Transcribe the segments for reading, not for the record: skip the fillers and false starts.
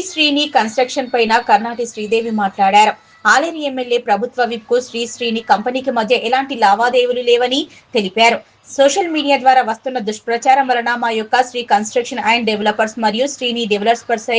Srini construction పైన కర్ణాటి శ్రీదేవి మాట్లాడారు. Aleru MLA ప్రభుత్వ విప్ కు శ్రీని కంపెనీకి మధ్య ఎలాంటి లావాదేవీలు లేవని తెలిపారు. సోషల్ మీడియా ద్వారా వస్తున్న దుష్ప్రచారం వలన మా యొక్క శ్రీ కన్స్ట్రక్షన్ అండ్ డెవలపర్స్ మరియు శ్రీని డెవలపర్స్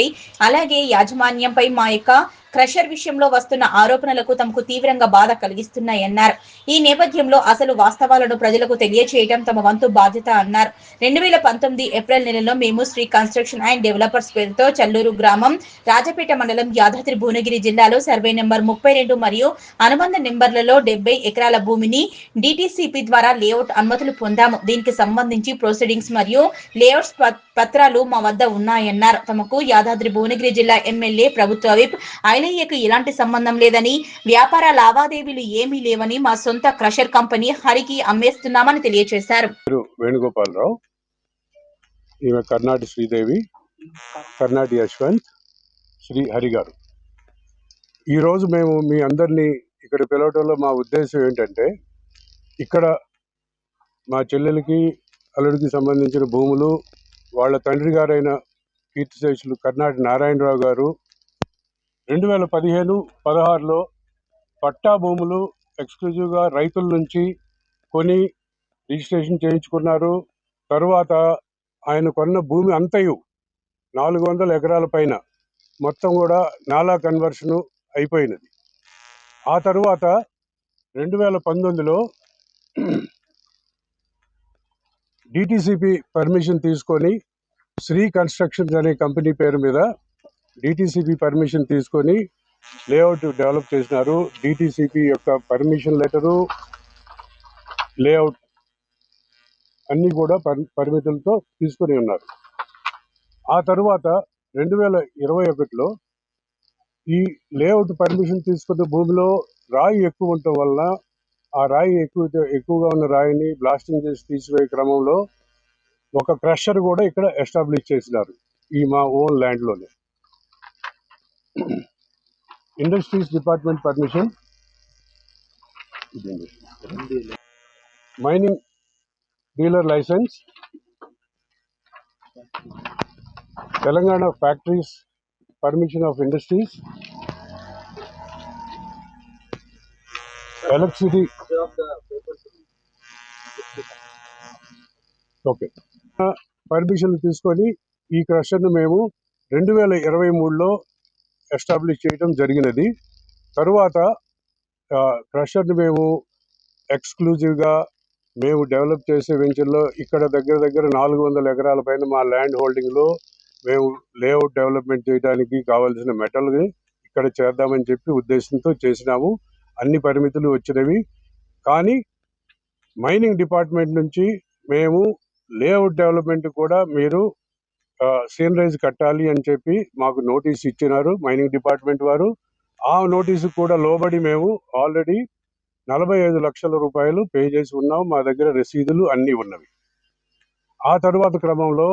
అలాగే యాజమాన్యంపై మా యొక్క క్రషర్ విషయంలో వస్తున్న ఆరోపణలకు తమకు తీవ్రంగా బాధ కలిగిస్తున్నాయన్నారు. ఈ నేపథ్యంలో అసలు వాస్తవాలను ప్రజలకు తెలియచేయడం తమ వంతు బాధ్యత అన్నారు. 2019 ఏప్రిల్ నెలలో మేము శ్రీ కన్స్ట్రక్షన్ అండ్ డెవలపర్స్ పేరుతో చల్లూరు గ్రామం, రాజపేట మండలం, యాదాద్రి భువనగిరి జిల్లాలో సర్వే నెంబర్ 32 మరియు అనుబంధ నెంబర్లలో 70 ఎకరాల భూమిని డిటిసిపి ద్వారా లేఅవుట్ అనుమతులు పొందాము. దీనికి సంబంధించి ప్రొసీడింగ్స్ మరియు లేఅవుట్స్ పత్రాలు మా వద్ద ఉన్నాయన్నారు. తమకు యాదాద్రి భువనగిరి జిల్లా ఎమ్మెల్యే ప్రభుత్వ విప్ ఐలయ్యకు ఎలాంటి సంబంధం లేదని, వ్యాపార లావాదేవీలు ఏమీ లేవని, మా సొంత క్రషర్ కంపెనీ హరికి అమ్మేస్తున్నామని తెలియజేశారు. వేణుగోపాలరావు, ఈమె కర్ణాటి శ్రీదేవి, కర్ణాటి యశ్వంత్, శ్రీ హరి గారు. ఈరోజు మేము మీ అందరినీ ఇక్కడ పిలవటంలో మా ఉద్దేశం ఏంటంటే, ఇక్కడ మా చెల్లెలకి అల్లుడికి సంబంధించిన భూములు వాళ్ళ తండ్రి గారైన కీర్తిశేషులు కర్ణాటి నారాయణరావు గారు 2015-16లో పట్టా భూములు ఎక్స్క్లూజివ్గా రైతుల నుంచి కొని రిజిస్ట్రేషన్ చేయించుకున్నారు. తరువాత ఆయన కొన్న భూమి అంతయు 400 ఎకరాల పైన మొత్తం కూడా నాలా కన్వర్షను అయిపోయినది. ఆ తరువాత 2019లో డిటిసిపి పర్మిషన్ తీసుకొని శ్రీ కన్స్ట్రక్షన్స్ అనే కంపెనీ పేరు మీద డిటిసిపి పర్మిషన్ తీసుకొని లేఅవుట్ డెవలప్ చేసినారు. డిటిసిపి యొక్క పర్మిషన్ లెటరు, లేఅవుట్ అన్నీ కూడా పరిమితులతో తీసుకొని ఉన్నారు. ఆ తరువాత 2021లో ఈ లేఅవుట్ పర్మిషన్ తీసుకున్న భూమిలో రాయి ఎక్కువ ఉండటం వలన ఆ రాయి ఎక్కువగా ఉన్న రాయిని బ్లాస్టింగ్ చేసి తీసివేసే క్రమంలో ఒక క్రషర్ కూడా ఇక్కడ ఎస్టాబ్లిష్ చేసినారు ఈ మా ఓన్ ల్యాండ్లోనే. Industries department permission, mining dealer licence, Telangana factories permission of industries, electricity okay పర్మిషన్లు తీసుకొని ఈ క్రషర్ను మేము 2023లో ఎస్టాబ్లిష్ చేయడం జరిగినది. తరువాత క్రషర్ని మేము ఎక్స్క్లూజివ్గా మేము డెవలప్ చేసే వెంచర్లో ఇక్కడ దగ్గర 400 ఎకరాల పైన మా ల్యాండ్ హోల్డింగ్లో మేము లేఅవుట్ డెవలప్మెంట్ చేయడానికి కావాల్సిన మెటల్ని ఇక్కడ చేద్దామని చెప్పి ఉద్దేశంతో చేసినాము. అన్ని పరిమితులు వచ్చినవి. కానీ మైనింగ్ డిపార్ట్మెంట్ నుంచి మేము లేఅవుట్ డెవలప్మెంట్ కూడా మీరు సీనరైజ్ కట్టాలి అని చెప్పి మాకు నోటీస్ ఇచ్చినారు మైనింగ్ డిపార్ట్మెంట్ వారు. ఆ నోటీసు కూడా లోబడి మేము ఆల్రెడీ 45 లక్షల రూపాయలు పే చేసి ఉన్నాం. మా దగ్గర రసీదులు అన్నీ ఉన్నవి. ఆ తరువాత క్రమంలో